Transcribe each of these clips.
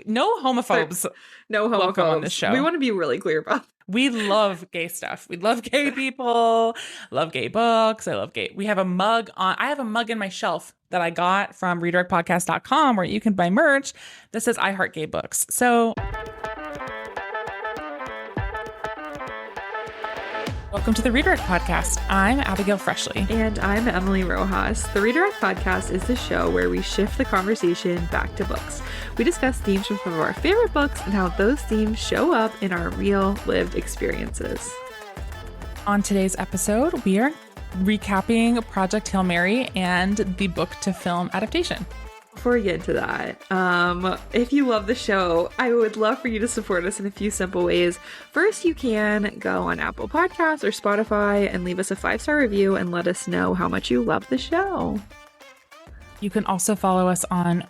No homophobes. No homophobes. Welcome on this show. We want to be really clear about that. We love gay stuff. We love gay people. Love gay books. I love gay. I have a mug in my shelf that I got from redirectpodcast.com where you can buy merch that says I heart gay books. So welcome to the Redirect Podcast. I'm Abigail Freshley. And I'm Emily Rojas. The Redirect Podcast is the show where we shift the conversation back to books. We discuss themes from some of our favorite books and how those themes show up in our real lived experiences. On today's episode, we are recapping Project Hail Mary and the book to film adaptation. Before we get into that, if you love the show, I would love for you to support us in a few simple ways. First, you can go on Apple Podcasts or Spotify and leave us a 5-star review and let us know how much you love the show. You can also follow us on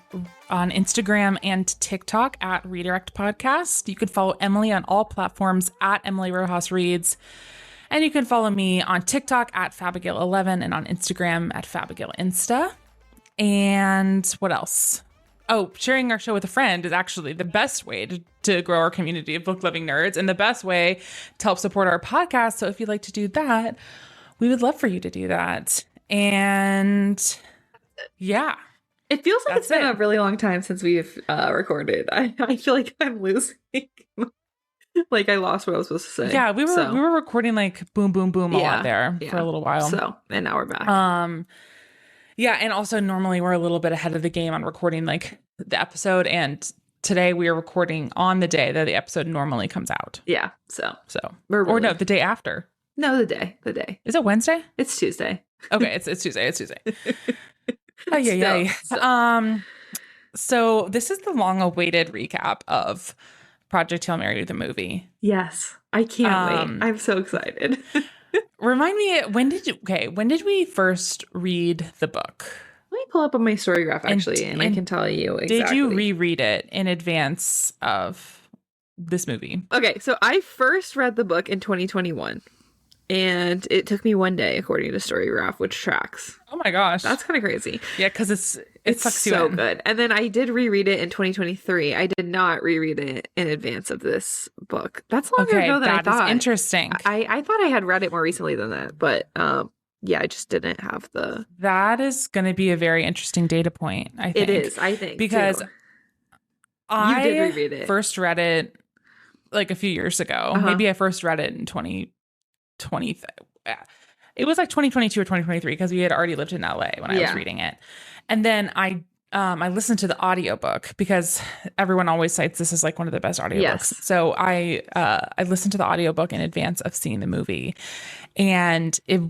Instagram and TikTok at Redirect Podcast. You can follow Emily on all platforms at Emily Rojas Reads. And you can follow me on TikTok at Fabigail11 and on Instagram at FabigailInsta. And what else? Oh, sharing our show with a friend is actually the best way to grow our community of book-loving nerds and the best way to help support our podcast. So if you'd like to do that, we would love for you to do that. And yeah. It feels like it's been a really long time since we've recorded. I feel like I'm losing. Like I lost what I was supposed to say. Yeah, we were recording like boom, boom, boom all out there for a little while. So, and now we're back. Yeah, and also normally we're a little bit ahead of the game on recording like the episode, and today we are recording on the day that the episode normally comes out. Yeah, so or no, the day after. No, the day. Is it Wednesday? It's Tuesday. Okay, it's Tuesday. It's Tuesday. So this is the long-awaited recap of Project Hail Mary, the movie. Yes, I can't wait. I'm so excited. Remind me, when did we first read the book? Let me pull up on my Storygraph actually, and I can tell you exactly. Did you reread it in advance of this movie? Okay, so I first read the book in 2021, and it took me one day, according to Storygraph, which tracks. Oh my gosh, that's kind of crazy. Yeah, because it's so good. And then I did reread it in 2023. I did not reread it in advance of this book. That's longer ago than I thought. That is interesting. I thought I had read it more recently than that, but yeah, I just didn't have the. That is going to be a very interesting data point. I think it is. I think because too. I did reread it. First read it like a few years ago. Maybe I first read it in 2020. It was like 2022 or 2023 because we had already lived in LA when I was reading it. And then I listened to the audiobook because everyone always cites this as like one of the best audiobooks. Yes. So I listened to the audiobook in advance of seeing the movie, and it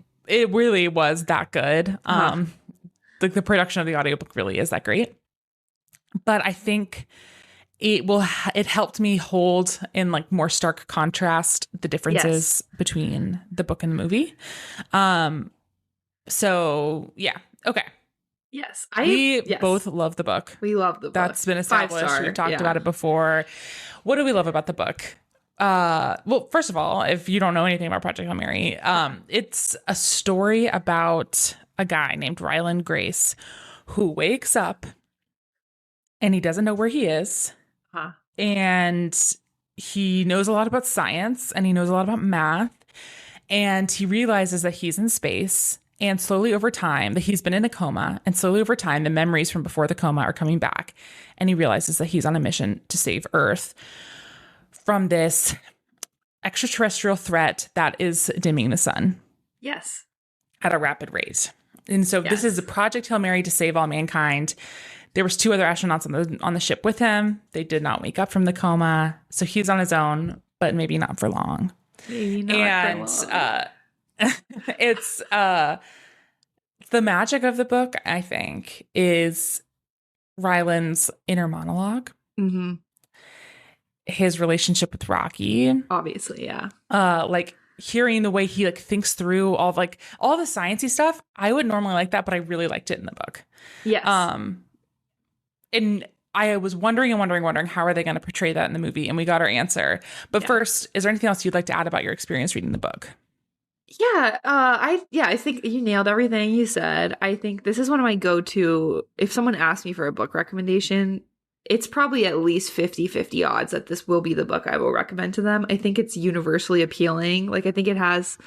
really was that good. The production of the audiobook really is that great. But I think it helped me hold in like more stark contrast the differences between the book and the movie. So yeah. Okay. Yes. We both love the book. We love the book. That's been established. 5-star, We've talked about it before. What do we love about the book? Well, first of all, if you don't know anything about Project Hail Mary, it's a story about a guy named Ryland Grace who wakes up and he doesn't know where he is. And he knows a lot about science and he knows a lot about math. And he realizes that he's in space. And slowly over time, that he's been in a coma, and slowly over time, the memories from before the coma are coming back. And he realizes that he's on a mission to save Earth from this extraterrestrial threat that is dimming the sun. Yes. At a rapid rate. And so this is a Project Hail Mary to save all mankind. There was 2 other astronauts on the ship with him. They did not wake up from the coma. So he's on his own, but maybe not for long. Maybe not for long. It's the magic of the book, I think, is Ryland's inner monologue. Mm-hmm. His relationship with Rocky. Obviously, yeah. Like hearing the way he like thinks through all the sciencey stuff. I would normally like that, but I really liked it in the book. Yes. And I was wondering how are they going to portray that in the movie, and we got our answer. But first, is there anything else you'd like to add about your experience reading the book? Yeah, I think you nailed everything you said. I think this is one of my go-to, if someone asks me for a book recommendation, it's probably at least 50-50 odds that this will be the book I will recommend to them. I think it's universally appealing. Like, I think it has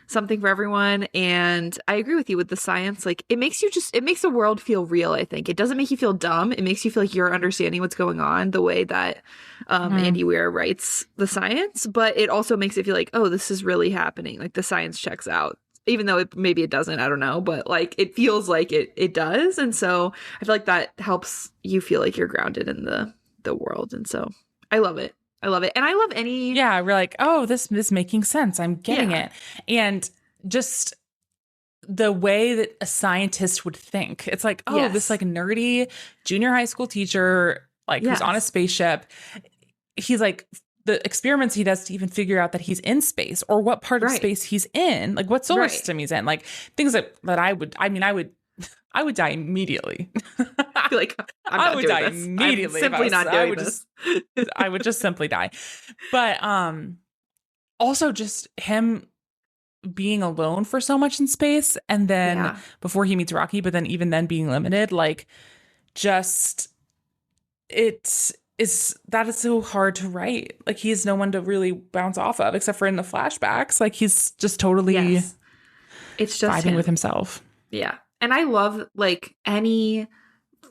something for everyone. And I agree with you with the science. Like, it makes the world feel real, I think. It doesn't make you feel dumb. It makes you feel like you're understanding what's going on the way that Andy Weir writes the science. But it also makes it feel like, oh, this is really happening. Like, the science checks out. Even though maybe it doesn't, I don't know. But, like, it feels like it does. And so I feel like that helps you feel like you're grounded in the world. And so I love it. I love it. And I love any... Yeah, we're like, oh, this is making sense. I'm getting it. And just the way that a scientist would think. It's like, oh, this like nerdy junior high school teacher, like who's on a spaceship. He's like, the experiments he does to even figure out that he's in space or what part of space he's in, like what solar system he's in, like things that I would die immediately. Like, I would die immediately. I'm simply not doing this. I would just simply die. But also just him being alone for so much in space, and then before he meets Rocky, but then even then being limited, like, just that is so hard to write. Like, he has no one to really bounce off of except for in the flashbacks. Like, he's just totally it's just vibing with himself. Yeah. And I love, like, any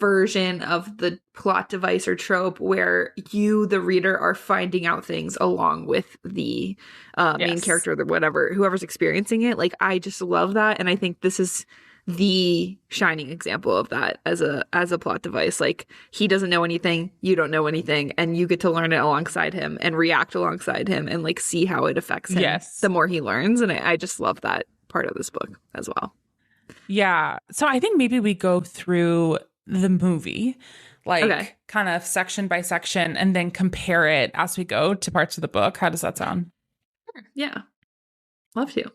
version of the plot device or trope where you, the reader, are finding out things along with the main character or whatever, whoever's experiencing it. Like, I just love that. And I think this is the shining example of that as a plot device. Like, he doesn't know anything, you don't know anything, and you get to learn it alongside him and react alongside him and, like, see how it affects him the more he learns. And I just love that part of this book as well. Yeah. So I think maybe we go through the movie, like kind of section by section, and then compare it as we go to parts of the book. How does that sound? Sure. Yeah. Love to.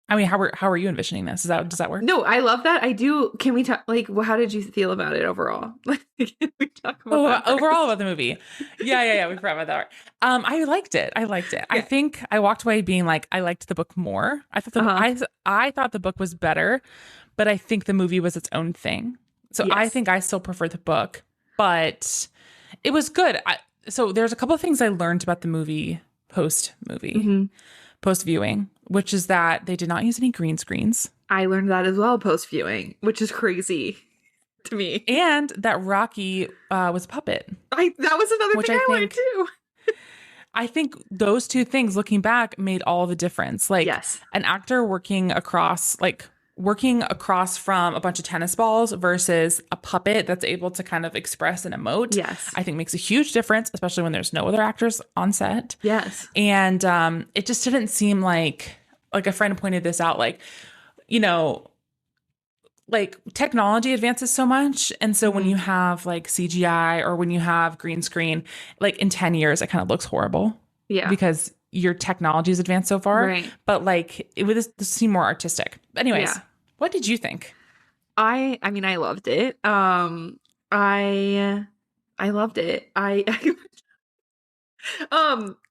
I mean, how are you envisioning this? Does that work? No, I love that. I do. Can we talk, like, how did you feel about it overall? Can we talk about that overall about the movie? Yeah. We forgot about that. I liked it. Yeah. I think I walked away being like, I liked the book more. I thought I thought the book was better, but I think the movie was its own thing. So I think I still prefer the book, but it was good. So there's a couple of things I learned about the movie post viewing, which is that they did not use any green screens. I learned that as well post viewing, which is crazy to me. And that Rocky was a puppet. That was another thing I learned too. I think those two things, looking back, made all the difference. Like, an actor working across from a bunch of tennis balls versus a puppet that's able to kind of express and emote, I think makes a huge difference, especially when there's no other actors on set. Yes. And it just didn't seem like a friend pointed this out, like, you know, like, technology advances so much. And so when you have, like, CGI or when you have green screen, like, in 10 years, it kind of looks horrible. Yeah. Because your technology has advanced so far. Right. But, like, it would this seem more artistic. Anyways, what did you think? I mean, I loved it. I loved it. I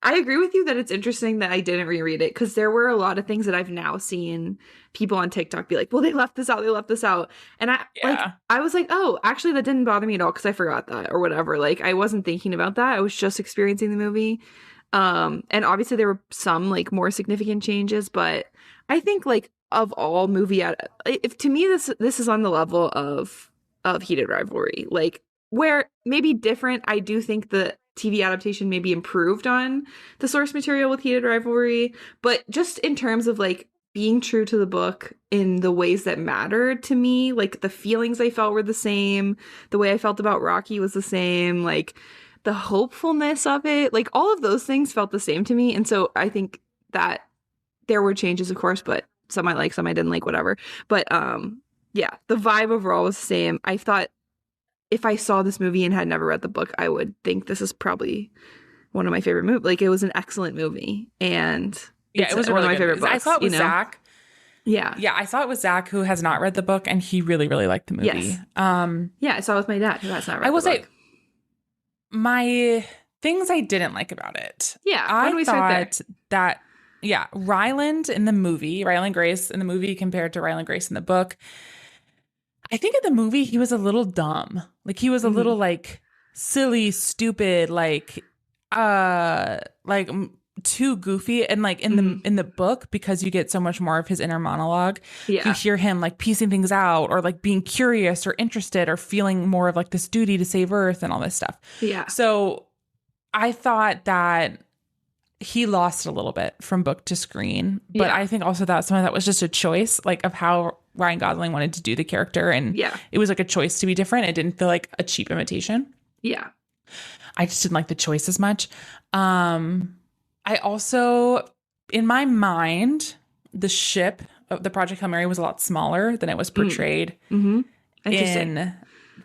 agree with you that it's interesting that I didn't reread it, because there were a lot of things that I've now seen people on TikTok be like, well, they left this out. And I was like, oh, actually, that didn't bother me at all, because I forgot that or whatever. Like, I wasn't thinking about that. I was just experiencing the movie. And obviously there were some, like, more significant changes, but I think, like, of all movie, if to me, this is on the level of Heated Rivalry, like, where maybe different. I do think the TV adaptation maybe improved on the source material with Heated Rivalry, but just in terms of, like, being true to the book in the ways that mattered to me, like, the feelings I felt were the same, the way I felt about Rocky was the same, like, the hopefulness of it, like, all of those things felt the same to me. And so I think that there were changes, of course, but some I like, some I didn't like, whatever. But the vibe overall was the same. I thought if I saw this movie and had never read the book, I would think this is probably one of my favorite movies. Like, it was an excellent movie, and it was one of my favorite books. I saw it with Zach. Yeah, I saw it with Zach, who has not read the book, and he really, really liked the movie. Yes. I saw it with my dad, who has not read the book. I will say, my things I didn't like about it. Yeah, I thought that Ryland Grace in the movie compared to Ryland Grace in the book, I think in the movie he was a little dumb. Like, he was a little, like, silly, stupid, like too goofy. And like in the book, because you get so much more of his inner monologue, you Yeah. hear him like piecing things out or like being curious or interested or feeling more of like this duty to save Earth and all this stuff. Yeah. So I thought that he lost a little bit from book to screen, but Yeah. I think also that some of that was just a choice, like of how Ryan Gosling wanted to do the character, and Yeah. it was like a choice to be different. It didn't feel like a cheap imitation. Yeah. I just didn't like the choice as much. I also, in my mind, the ship of the Project Hail Mary was a lot smaller than it was portrayed Interesting. in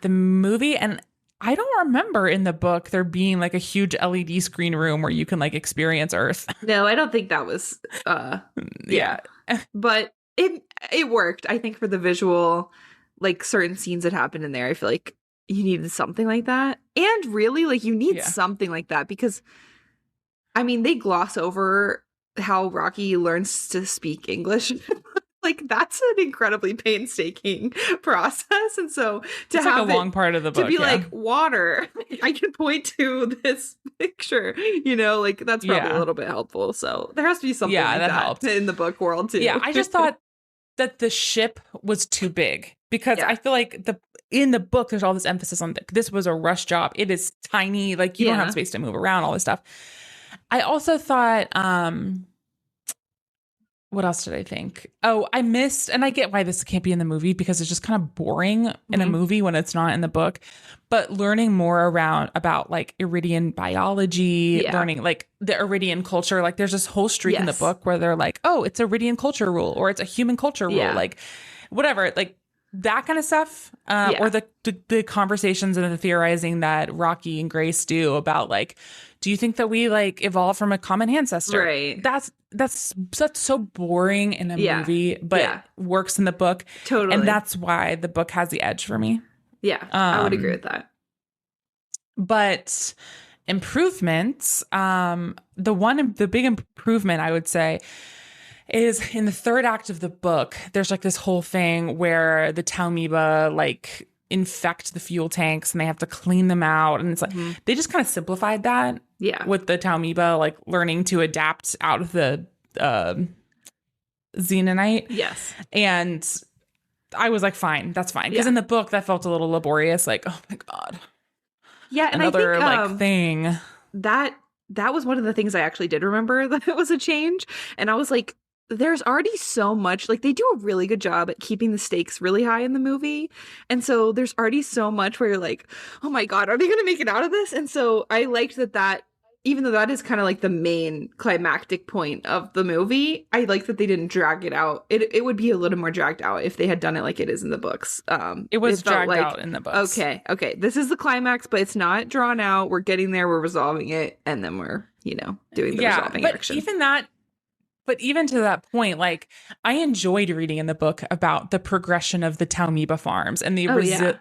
the movie, and I don't remember in the book there being like a huge LED screen room where you can like experience Earth. No, I don't think that was yeah. But it worked. I think for the visual, like certain scenes that happened in there, I feel like you needed something like that. And really, like you need Yeah. something like that because I mean, they gloss over how Rocky learns to speak English. Like that's an incredibly painstaking process, and so to It's have like a long part of the book to be yeah. like water, I can point to this picture, you know, like that's probably Yeah. a little bit helpful. So there has to be something Yeah, like that that helped. in the book world too. Yeah, I just thought that the ship was too big because Yeah. I feel like in the book there's all this emphasis on this was a rush job. It is tiny, like you don't Yeah. have space to move around, all this stuff. I also thought what else did I think? Oh, I missed, and I get why this can't be in the movie because it's just kind of boring in a movie when it's not in the book. But learning more about like Iridian biology, Yeah. learning like the Iridian culture, like there's this whole streak in the Yes. book where they're like, oh, it's Iridian culture rule or it's a human culture rule, Yeah. like whatever, like that kind of stuff. Yeah. Or the conversations and the theorizing that Rocky and Grace do about like, do you think that we like evolved from a common ancestor? Right. That's so boring in a movie, but works in the book. Totally. And that's why the book has the edge for me. Yeah, I would agree with that. But improvements, the big improvement I would say is in the third act of the book, there's like this whole thing where the Talmiba like infect the fuel tanks and they have to clean them out. And it's like, they just kind of simplified that. Yeah. With the Talmiba, like learning to adapt out of the Xenonite. Yes. And I was like, fine, that's fine. Because Yeah. in the book, that felt a little laborious. Like, oh my God. Yeah. And Another I think, like thing. That was one of the things I actually did remember that it was a change. And I was like, there's already so much, like they do a really good job at keeping the stakes really high in the movie. And so there's already so much where you're like, oh my God, are they going to make it out of this? And so I liked that even though that is kind of like the main climactic point of the movie, I like that they didn't drag it out. It would be a little more dragged out if they had done it like it is in the books. It was felt dragged out in the books. Okay. This is the climax, but it's not drawn out. We're getting there. We're resolving it. And then we're, doing the resolving action. But even to that point, like I enjoyed reading in the book about the progression of the Talmiba farms and the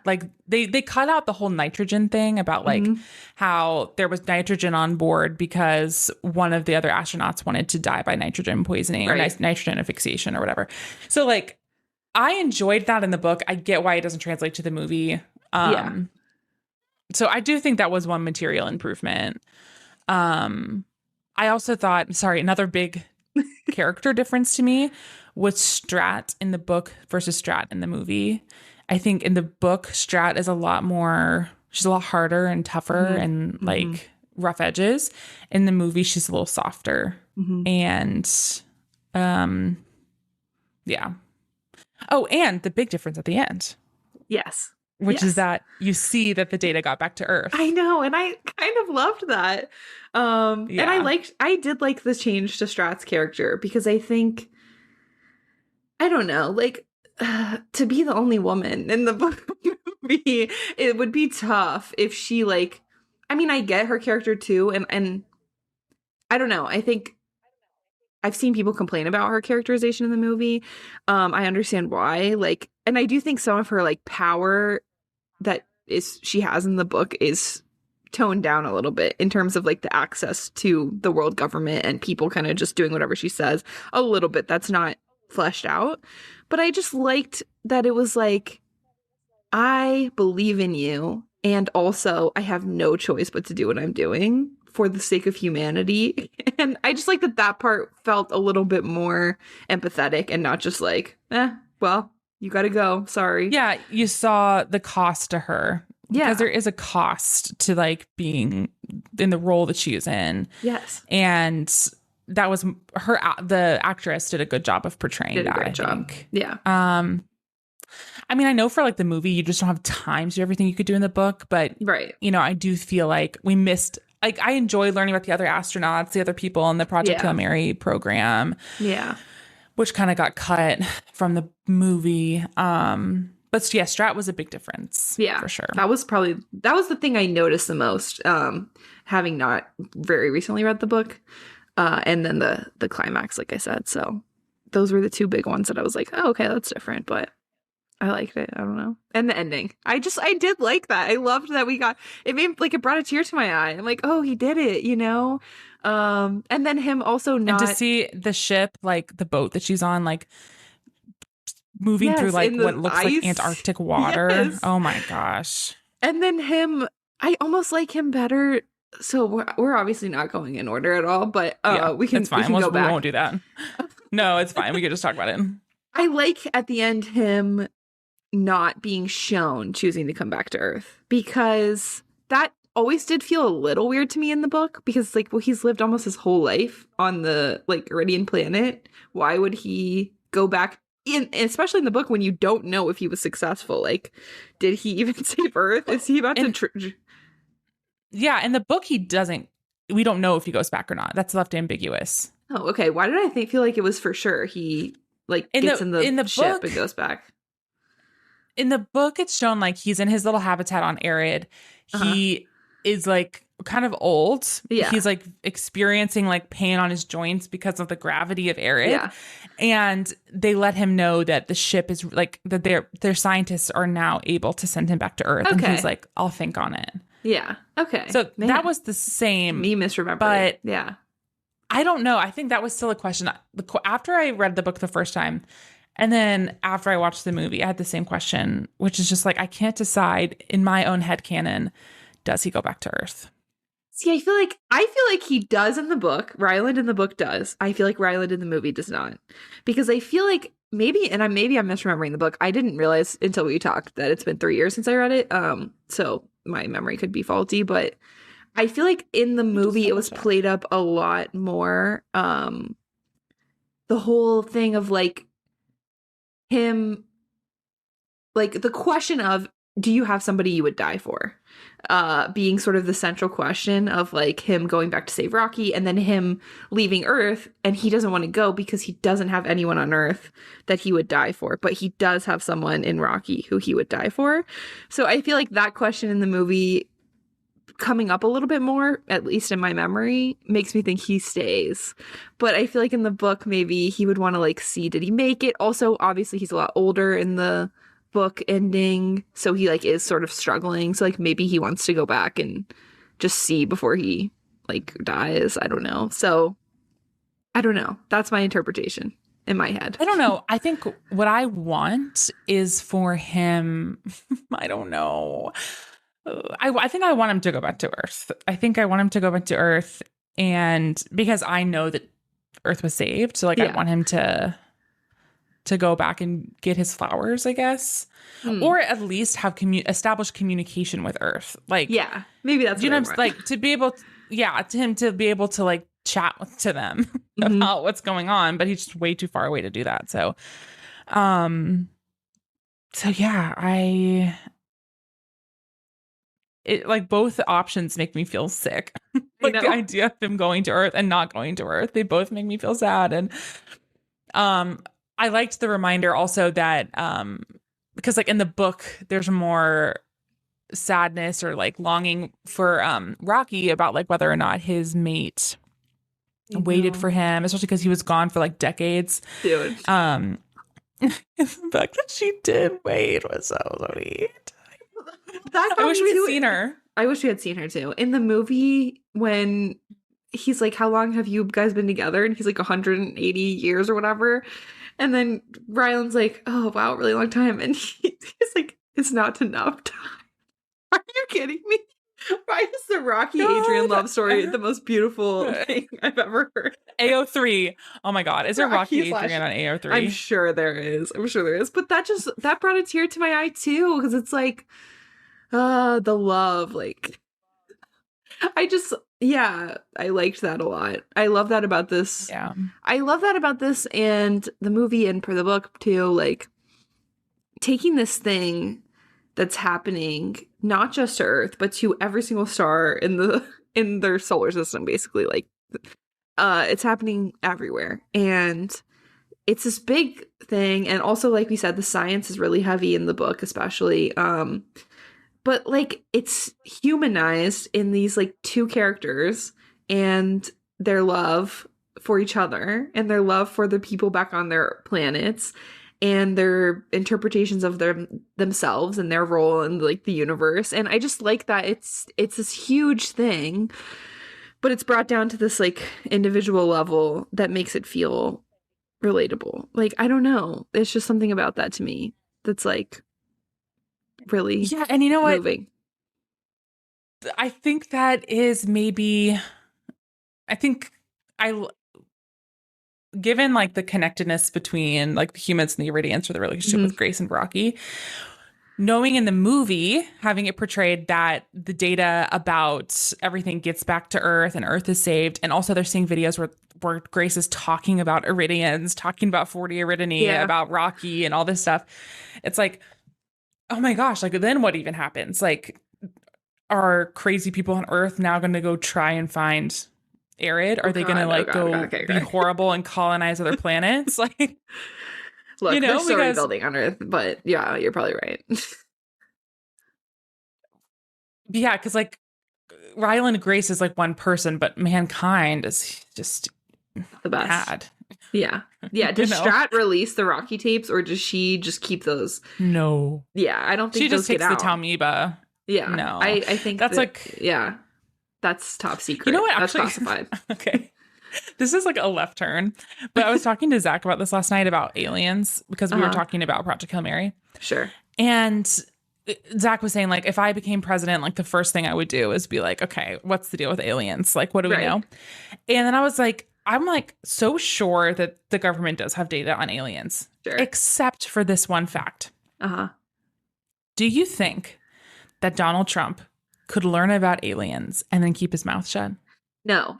like they cut out the whole nitrogen thing about like how there was nitrogen on board because one of the other astronauts wanted to die by nitrogen poisoning or nitrogen asphyxiation or whatever. So like I enjoyed that in the book. I get why it doesn't translate to the movie. So I do think that was one material improvement. I also thought, another big character difference to me was Strat in the book versus Strat in the movie. I think in the book, Strat is she's a lot harder and tougher and like rough edges. In the movie, she's a little softer. And yeah. Oh, and the big difference at the end. Yes. Which is that you see that the data got back to Earth. I know, and I kind of loved that. And I did like the change to Strat's character because I think, I don't know, like to be the only woman in the movie, it would be tough if she like, I mean, I get her character too, and I don't know, I think I've seen people complain about her characterization in the movie. I understand why, like, and I do think some of her like power that she has in the book is toned down a little bit in terms of like the access to the world government and people kind of just doing whatever she says a little bit. That's not fleshed out, but I just liked that it was like, I believe in you and also I have no choice but to do what I'm doing for the sake of humanity. And I just like that that part felt a little bit more empathetic and not just like, well, you gotta go. Sorry. Yeah, you saw the cost to her. Yeah. Because there is a cost to like being in the role that she is in. Yes. And that was her, the actress did a good job of portraying Did a that, great I job. think. Yeah. I mean, I know for like the movie, you just don't have time to do everything you could do in the book, but Right. you know, I do feel like we missed, like I enjoy learning about the other astronauts, the other people in the Project Hail Mary program. Yeah. Which kind of got cut from the movie. But yeah, Strat was a big difference. Yeah, for sure. That was the thing I noticed the most, having not very recently read the book, and then the climax, like I said. So those were the two big ones that I was like, oh, okay, that's different, but I liked it. I don't know. And the ending, I did like that. I loved that we got it. Made like it brought a tear to my eye. I'm like, oh, he did it, you know. And then him also not, and to see the ship, like the boat that she's on, like moving through like what looks ice. like Antarctic water. Yes. Oh my gosh. And then him, I almost like him better. So we're obviously not going in order at all, but we can, it's fine. we can go back. We won't do that. No, it's fine. We could just talk about it. I like at the end him not being shown choosing to come back to Earth, because that always did feel a little weird to me in the book, because like, well, he's lived almost his whole life on the like Iridian planet. Why would he go back? Especially in the book when you don't know if he was successful. Like, did he even save Earth? Is he about to? Yeah, in the book he doesn't. We don't know if he goes back or not. That's left ambiguous. Oh, okay. Why did I feel like it was for sure he like gets in the ship and goes back? In the book, it's shown like he's in his little habitat on Arid. He is like kind of old. Yeah. He's like experiencing like pain on his joints because of the gravity of Arid. Yeah. And they let him know that the ship is like that their scientists are now able to send him back to Earth. Okay. And he's like, I'll think on it. Yeah. Okay. So that was the same. Me misremembering. But yeah. I don't know. I think that was still a question. After I read the book the first time, and then after I watched the movie, I had the same question, which is just like, I can't decide in my own headcanon, does he go back to Earth? See, I feel like he does in the book. Ryland in the book does. I feel like Ryland in the movie does not. Because I feel like maybe I'm misremembering the book. I didn't realize until we talked that it's been 3 years since I read it. So my memory could be faulty, but I feel like in the movie it was played up a lot more. The whole thing of like him, like the question of, do you have somebody you would die for? Being sort of the central question of like him going back to save Rocky, and then him leaving Earth, and he doesn't want to go because he doesn't have anyone on Earth that he would die for, but he does have someone in Rocky who he would die for. So I feel like that question in the movie coming up a little bit more, at least in my memory, makes me think he stays. But I feel like in the book, maybe he would want to like see, did he make it? Also, obviously he's a lot older in the book ending, so he like is sort of struggling, so like maybe he wants to go back and just see before he like dies. I don't know. So I don't know, that's my interpretation in my head. I don't know. I think what I want is for him I don't know, I think I want him to go back to Earth. I think I want him to go back to Earth, and because I know that Earth was saved, so like I want him to go back and get his flowers, I guess, or at least have establish communication with Earth. Like, yeah, maybe that's, you know, like to be able, to him to be able to like chat to them about what's going on, but he's just way too far away to do that. So, like both options make me feel sick. Like the idea of him going to Earth and not going to Earth, they both make me feel sad. And, I liked the reminder also that, because like in the book, there's more sadness or like longing for Rocky about like whether or not his mate waited for him, especially because he was gone for like decades. Dude. The fact that she did wait was so sweet. I wish we had seen her. I wish we had seen her too. In the movie, when he's like, how long have you guys been together? And he's like 180 years or whatever. And then Ryland's like, oh, wow, really long time. And he's like, it's not enough time. Are you you kidding me? Why is the Rocky Adrian God. love story the most beautiful thing I've ever heard? AO3. Oh my God. Is there Rocky Rocky Adrian on AO3? I'm sure there is. I'm sure there is. But that brought a tear to my eye too, because it's like, the love. Like, I liked that a lot. I love that about this. Yeah. I love that about this and the movie and per the book too. Like, taking this thing that's happening not just to Earth, but to every single star in their solar system, basically. Like, it's happening everywhere, and it's this big thing. And also, like we said, the science is really heavy in the book, especially. But like, it's humanized in these like two characters and their love for each other and their love for the people back on their planets and their interpretations of themselves and their role in like the universe. And I just like that it's this huge thing, but it's brought down to this like individual level that makes it feel relatable. Like, I don't know. It's just something about that to me that's like really And you know what? moving. I think that is maybe, given like the connectedness between like the humans and the Iridians, or the relationship with Grace and Rocky, knowing in the movie, having it portrayed that the data about everything gets back to Earth and Earth is saved. And also they're seeing videos where Grace is talking about Iridians, talking about 40 Iridini, about Rocky and all this stuff. It's like, oh my gosh, like then what even happens? Like, are crazy people on Earth now going to go try and find Arid? Are they going to be horrible and colonize other planets? Like, look, you know, they're story building on Earth, but yeah, you're probably right. Yeah, because like Ryland Grace is like one person, but mankind is just the best. Bad. Yeah. Does Strat release the Rocky tapes, or does she just keep those? No. Yeah, I don't think she those just takes get the out. Talmiba. Yeah, no. I think that's like that's top secret. You know what? That's actually, classified. Okay. This is like a left turn, but I was talking to Zach about this last night about aliens because we were talking about Project Hail Mary. Sure. And Zach was saying, like, if I became president, like, the first thing I would do is be like, okay, what's the deal with aliens? Like, what do we know? And then I was like, I'm like so sure that the government does have data on aliens, except for this one fact. Do you think that Donald Trump could learn about aliens and then keep his mouth shut? No.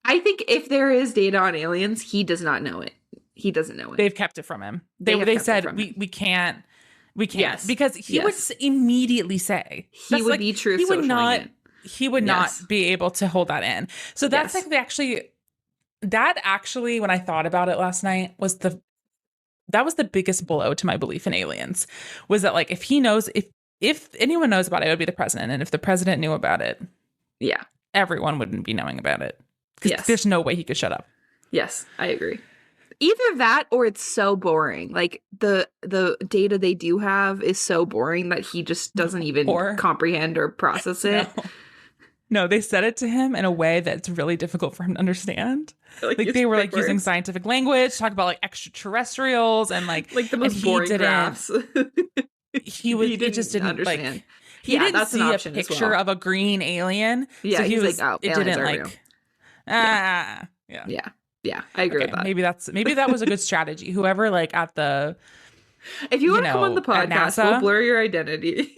I think if there is data on aliens, he does not know it. He doesn't know it. They've kept it from him. They said we can't. Yes. Because he would immediately say he would be true. He would not be able to hold that in. So that's like that actually, when I thought about it last night, was the biggest blow to my belief in aliens. Was that like, if he knows, if anyone knows about it, it would be the president. And if the president knew about it, everyone wouldn't be knowing about it. Because there's no way he could shut up. Yes, I agree. Either that, or it's so boring. Like, the data they do have is so boring that he just doesn't even comprehend or process it. No, they said it to him in a way that's really difficult for him to understand. Like they were like using scientific language, talk about like extraterrestrials and like the most boring graphs. He just didn't understand. Like, he didn't that's see a picture of a green alien. Yeah, so he was like, oh, it didn't like real. Yeah, I agree with that. Maybe that was a good strategy. Whoever like at the, if you want to come on the podcast, we'll blur your identity.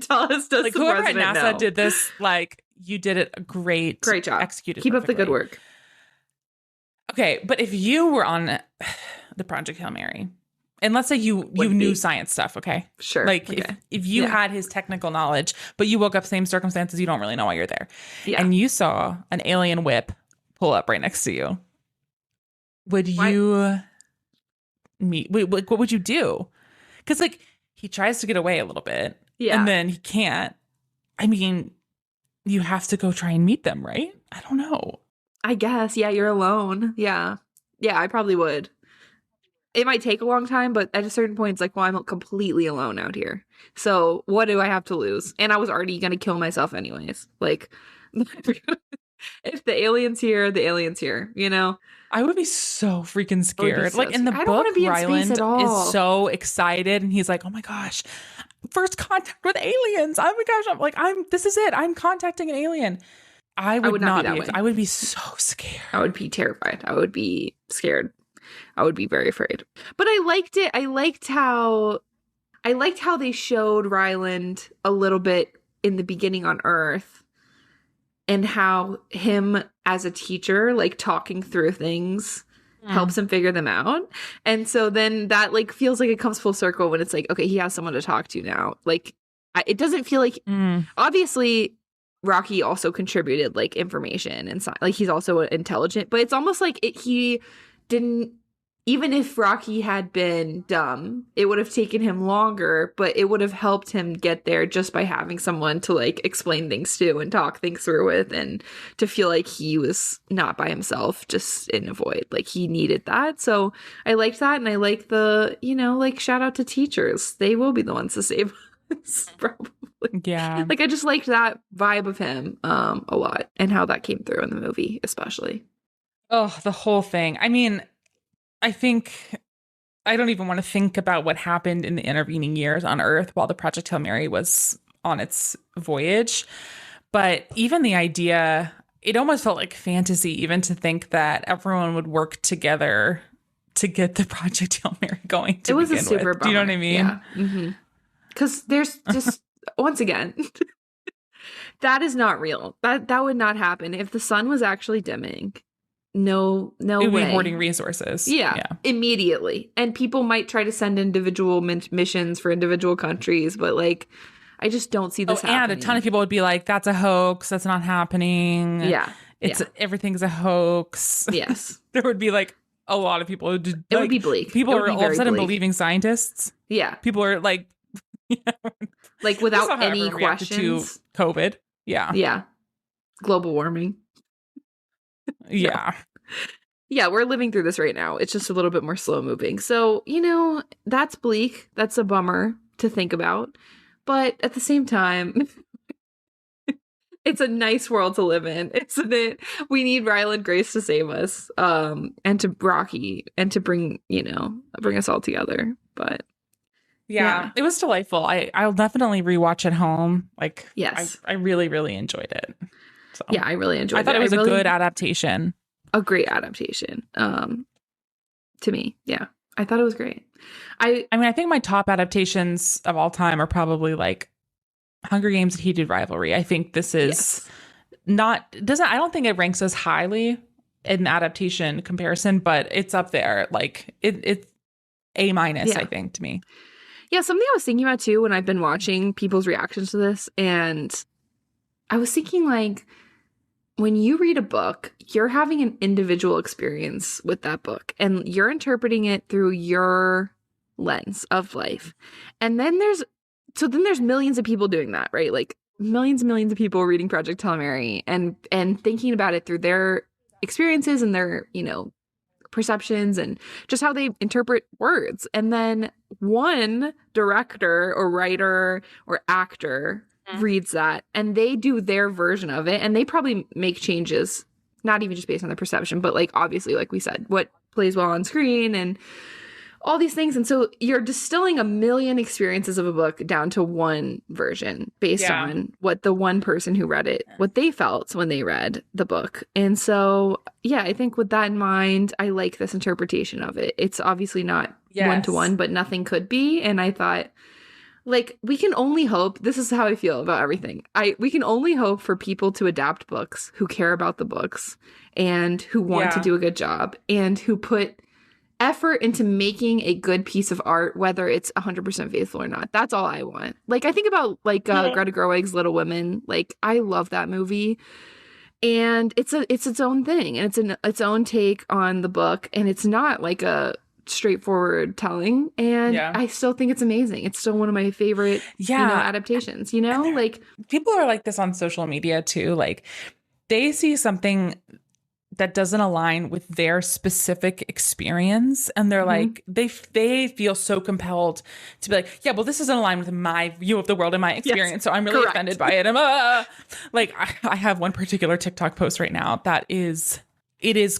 Tell us, does like, the whoever at president NASA know? did this, like, you did it a great job. Executed Keep perfectly. Up the good work. Okay, but if you were on the Project Hail Mary, and let's say you knew science stuff, okay? Sure. Like, if you had his technical knowledge, but you woke up same circumstances, you don't really know why you're there. Yeah. And you saw an alien whip pull up right next to you. Would you what would you do? Because, like, he tries to get away a little bit. Yeah. And then he can't. I mean, you have to go try and meet them, right? I don't know. I guess. Yeah, you're alone. Yeah. Yeah, I probably would. It might take a long time, but at a certain point, it's like, well, I'm completely alone out here. So what do I have to lose? And I was already going to kill myself anyways. Like, If the alien's here, the alien's here, you know? I would be so freaking I would be scared. so Like in the scared. I don't want book, to be in space Ryland at all. is so excited and he's like, oh my gosh, first contact with aliens. Oh my gosh. I'm like, this is it. I'm contacting an alien. I would not be not that be. way. I would be so scared. I would be terrified. I would be scared. I would be very afraid. But I liked it. I liked how they showed Ryland a little bit in the beginning on Earth, and how him as a teacher, like talking through things helps him figure them out. And so then that like feels like it comes full circle when it's like, okay, he has someone to talk to now. Like it doesn't feel like obviously Rocky also contributed like information and like he's also intelligent, but it's almost like he didn't. Even if Rocky had been dumb, it would have taken him longer, but it would have helped him get there just by having someone to like explain things to and talk things through with, and to feel like he was not by himself, just in a void. Like he needed that. So I liked that. And I like the, you know, like shout out to teachers. They will be the ones to save us, probably. Yeah. Like I just liked that vibe of him a lot, and how that came through in the movie, especially. Oh, the whole thing. I mean, I think I don't even want to think about what happened in the intervening years on Earth while the Project Hail Mary was on its voyage. But even the idea, it almost felt like fantasy, even to think that everyone would work together to get the Project Hail Mary going to begin with. It was a super bummer. Do you know what I mean? Yeah. Because there's just, once again, that is not real. That would not happen. If the sun was actually dimming, no way. It would be hoarding resources. Yeah, immediately. And people might try to send individual missions for individual countries, but like, I just don't see this happening. And a ton of people would be like, that's a hoax. That's not happening. Yeah. Everything's a hoax. Yes. There would be like a lot of people who did, it would be bleak. People are all of a sudden believing scientists. Yeah. People are like, like without any questions. To COVID. Yeah. Yeah. Global warming. Yeah. Yeah, we're living through this right now. It's just a little bit more slow moving. So, you know, that's bleak. That's a bummer to think about. But at the same time, it's a nice world to live in, isn't it? We need Ryland Grace to save us, and to Rocky, and to bring us all together. But yeah, it was delightful. I'll definitely rewatch at home. Like, yes, I really, really enjoyed it. So, yeah, I really enjoyed it. I thought it was a good adaptation. A great adaptation. To me, yeah, I thought it was great. I mean, I think my top adaptations of all time are probably like Hunger Games and Heated Rivalry. I think this is I don't think it ranks as highly in adaptation comparison, but it's up there. Like it's A-, I think, to me. Yeah, something I was thinking about too when I've been watching people's reactions to this, and I was thinking like, when you read a book, you're having an individual experience with that book, and you're interpreting it through your lens of life. And then there's millions of people doing that, right? Like millions and millions of people reading Project Hail Mary and thinking about it through their experiences and their, perceptions and just how they interpret words. And then one director or writer or actor reads that and they do their version of it, and they probably make changes, not even just based on their perception, but like obviously, like we said, what plays well on screen and all these things. And so you're distilling a million experiences of a book down to one version based on what the one person who read it, what they felt when they read the book. And so, yeah, I think with that in mind, I like this interpretation of it. It's obviously not one-to-one, but nothing could be. And I thought, like, we can only hope, this is how I feel about everything. We can only hope for people to adapt books who care about the books and who want to do a good job and who put effort into making a good piece of art, whether it's 100% faithful or not. That's all I want. Like, I think about like Greta Gerwig's Little Women. Like, I love that movie. And it's its own thing, and it's its own take on the book, and it's not like a straightforward telling, and I still think it's amazing. It's still one of my favorite adaptations, like people are like this on social media too. Like they see something that doesn't align with their specific experience, and they're like they feel so compelled to be like, yeah, well, this doesn't align with my view of the world and my experience, so I'm really offended by it. Like I have one particular TikTok post right now that is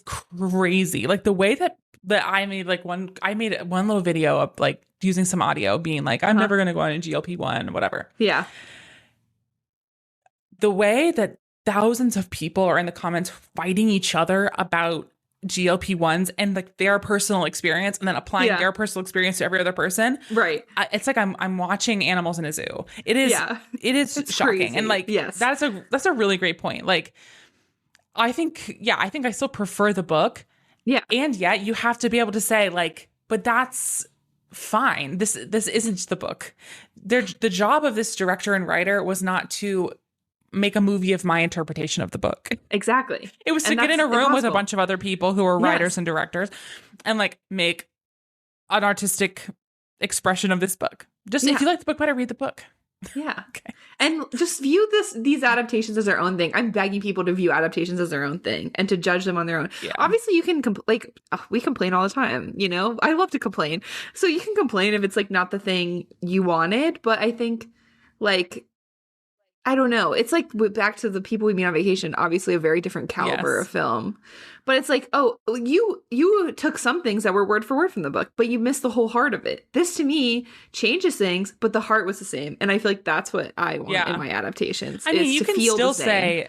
crazy. Like the way that I made one little video of like using some audio being like, I'm never gonna go on a GLP-1, whatever. Yeah. The way that thousands of people are in the comments fighting each other about GLP-1s and like their personal experience, and then applying their personal experience to every other person. Right. It's like I'm watching animals in a zoo. It is it's shocking. Crazy. And like that's a really great point. Like I think I still prefer the book. Yeah. And yet you have to be able to say like, but that's fine. This isn't the book. The job of this director and writer was not to make a movie of my interpretation of the book. Exactly. It was to get in a room with a bunch of other people who are writers and directors and like make an artistic expression of this book. Just if you like the book better, read the book. Yeah. Okay. And just view these adaptations as their own thing. I'm begging people to view adaptations as their own thing and to judge them on their own. Yeah. Obviously, you can we complain all the time, you know? I love to complain. So you can complain if it's like not the thing you wanted, but I think like I don't know. It's like back to the People We Meet on Vacation, obviously a very different caliber of film. But it's like, oh, you took some things that were word for word from the book, but you missed the whole heart of it. This to me changes things, but the heart was the same. And I feel like that's what I want in my adaptations. I mean, you can still say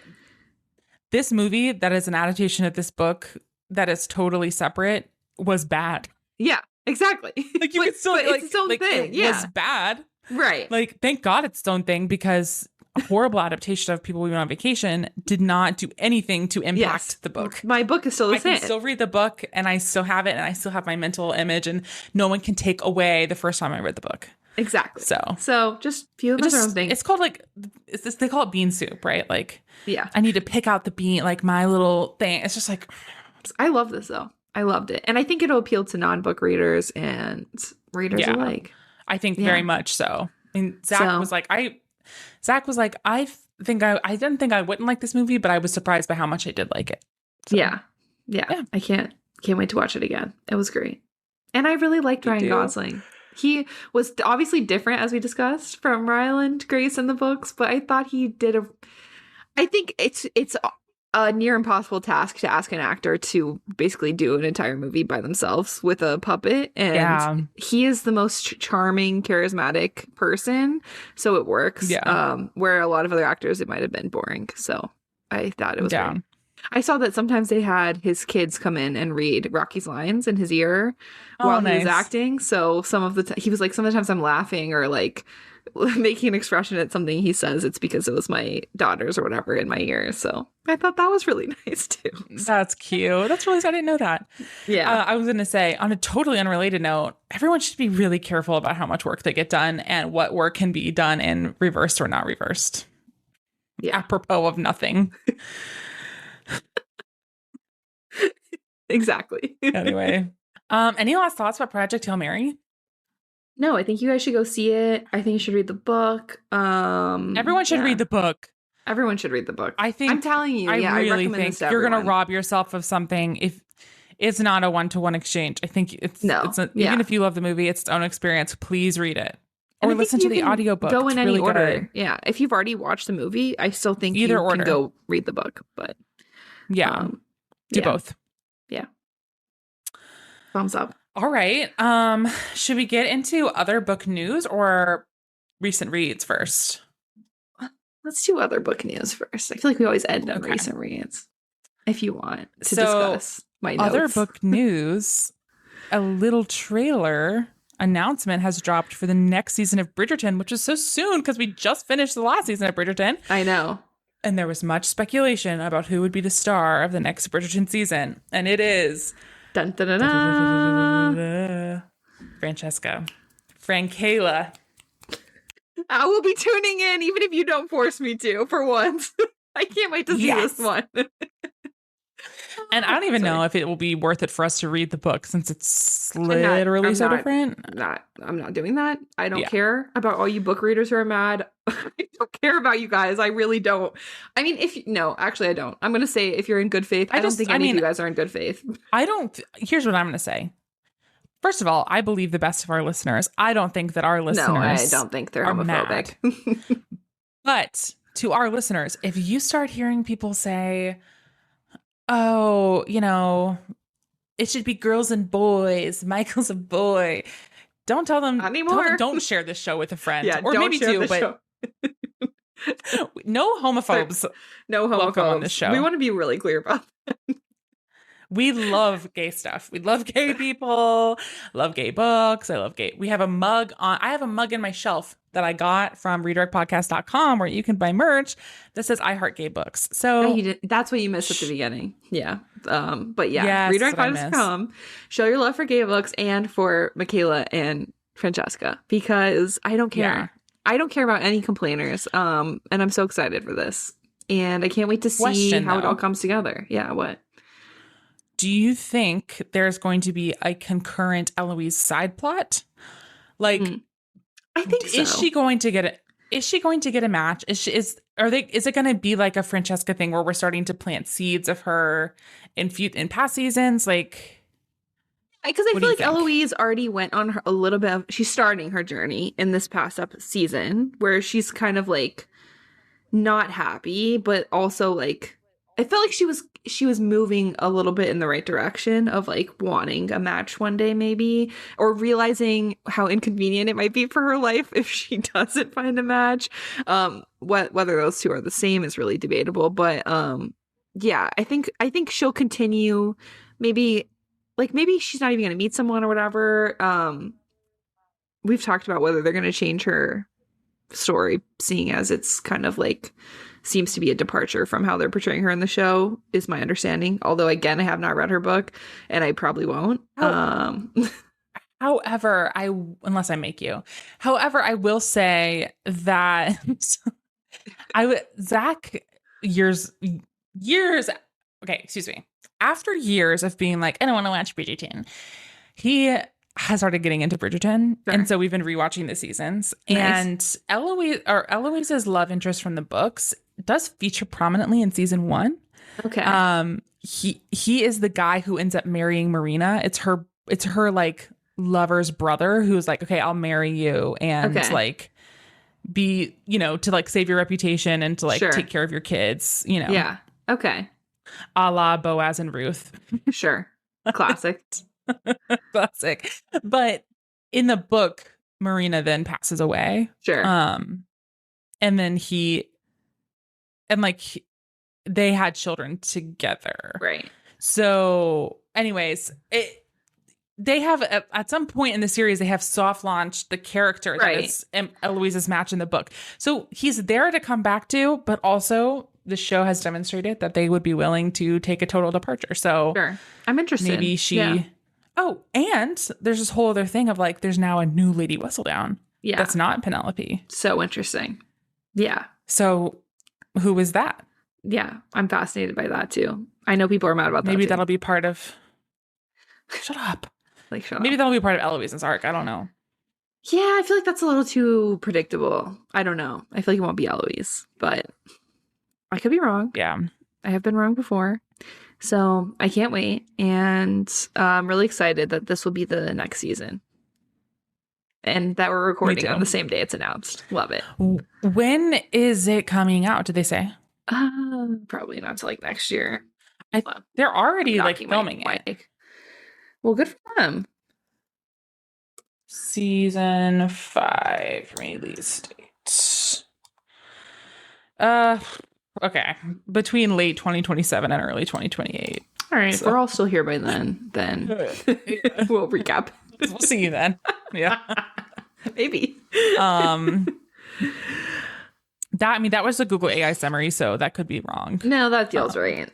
this movie that is an adaptation of this book that is totally separate was bad. Yeah, exactly. Like you could still but it's its own thing. It was bad. Right. Like, thank God it's its own thing, because a horrible adaptation of People We Went on Vacation did not do anything to impact the book. My book is still the same. I can still read the book and I still have it and I still have my mental image, and no one can take away the first time I read the book. Exactly. So just view them as their own thing. It's called like, they call it bean soup, right? Like, yeah. I need to pick out the bean, like my little thing. It's just like, I love this though. I loved it. And I think it'll appeal to non-book readers and readers alike. I think very much so. And Zach was like, I didn't think I wouldn't like this movie, but I was surprised by how much I did like it. So, yeah. I can't wait to watch it again. It was great. And I really liked Ryan Gosling. He was obviously different, as we discussed, from Ryland Grace in the books, but I thought he did I think it's a near impossible task to ask an actor to basically do an entire movie by themselves with a puppet. And he is the most charming, charismatic person. So it works. Where a lot of other actors, it might have been boring. So I thought it was great. I saw that sometimes they had his kids come in and read Rocky's lines in his ear while he was acting. So some of the he was like, some of the times I'm laughing or like making an expression at something he says, it's because it was my daughters or whatever in my ear. So I thought that was really nice too. That's cute. That's really, I didn't know that. Yeah. I was going to say, on a totally unrelated note, everyone should be really careful about how much work they get done and what work can be done in reversed or not reversed. Yeah. Apropos of nothing. Exactly. Anyway, any last thoughts about Project Hail Mary? No, I think you guys should go see it. I think you should read the book. Everyone should read the book. Everyone should read the book. I think, I'm telling you, I really think you're going to rob yourself of something if it's not a one-to-one exchange. I think even if you love the movie, it's its own experience. Please read it or listen to the audiobook. Go in any order. Good. Yeah. If you've already watched the movie, I still think you can go read the book, but do both. Yeah. Thumbs up. All right. Should we get into other book news or recent reads first? Let's do other book news first. I feel like we always end on recent reads. If you want to discuss my notes. Other book news, a little trailer announcement has dropped for the next season of Bridgerton, which is so soon because we just finished the last season of Bridgerton. I know. And there was much speculation about who would be the star of the next Bridgerton season. And it is... Dun, dun, dun, dun. Frankayla. I will be tuning in even if you don't force me to, for once. I can't wait to see this one. And I don't even Sorry. know if it will be worth it for us to read the book since it's I'm not, literally I'm so not, different. I'm not doing that. I don't Yeah. care about all you book readers who are mad. I don't care about you guys. I really don't. I mean, no, actually, I don't. I'm going to say if you're in good faith, I don't think any of you guys are in good faith. Here's what I'm going to say. First of all, I believe the best of our listeners. I don't think that our listeners No, I don't think they're are homophobic. mad. But to our listeners, if you start hearing people say, oh, it should be girls and boys, Michael's a boy, don't tell them, Not anymore. don't share this show with a friend. Yeah, or don't maybe share two, the but show. no homophobes. No homophobes. Welcome on this show. We want to be really clear about that. We love gay stuff. We love gay people, love gay books. We have a mug I have a mug in my shelf that I got from redirectpodcast.com where you can buy merch that says I heart gay books. So that's what you missed at the beginning. Yeah. But yeah, yes, redirectpodcast.com. Show your love for gay books and for Michaela and Francesca, because I don't care. Yeah. I don't care about any complainers. And I'm so excited for this. And I can't wait to see how it all comes together. Yeah, what? Do you think there's going to be a concurrent Eloise side plot? Like, I think so. Is she going to get a match? Is it going to be like a Francesca thing where we're starting to plant seeds of her in past seasons? Like, because I feel like Eloise already went on a little bit of, she's starting her journey in this past season where she's kind of like not happy, but also like, I felt like she was moving a little bit in the right direction of like wanting a match one day maybe, or realizing how inconvenient it might be for her life if she doesn't find a match. Whether those two are the same is really debatable, but yeah, I think she'll continue. Maybe she's not even going to meet someone or whatever. We've talked about whether they're going to change her story, seeing as it's kind of like seems to be a departure from how they're portraying her in the show, is my understanding. Although, again, I have not read her book, and I probably won't. However, unless I make you. However, I will say that Zach years. Okay, excuse me. After years of being like, I don't want to watch Bridgerton, he has started getting into Bridgerton. Sure. And so we've been rewatching the seasons. Nice. And Eloise's love interest from the books does feature prominently in season 1. Okay. He is the guy who ends up marrying Marina. It's her like lover's brother who's like, okay, I'll marry you and like be, to like save your reputation and to like take care of your kids, Yeah. Okay. A la Boaz and Ruth. Sure. Classic. Classic. But in the book, Marina then passes away. Sure. And then they had children together. Right. So anyways, they have at some point in the series, they have soft launched the character that is Eloise's match in the book. So he's there to come back to, but also the show has demonstrated that they would be willing to take a total departure. So sure. I'm interested. Maybe she, oh, and there's this whole other thing of like, there's now a new Lady Whistledown. Yeah. That's not Penelope. So interesting. Yeah. So who is that? Yeah. I'm fascinated by that too. I know people are mad about that. Maybe that'll be part of, shut up. Maybe that'll be part of Eloise's arc. I don't know. Yeah. I feel like that's a little too predictable. I don't know. I feel like it won't be Eloise, but I could be wrong. Yeah. I have been wrong before. So I can't wait. And I'm really excited that this will be the next season. And that we're recording on the same day it's announced. Love it. When is it coming out? Did they say? Probably not till like next year. They're already like filming it. Well, good for them. Season 5 release date. Okay. Between late 2027 and early 2028. All right. So. We're all still here by then. We'll recap. We'll see you then. Yeah. Maybe. That was a Google AI summary, so that could be wrong. No, that feels right.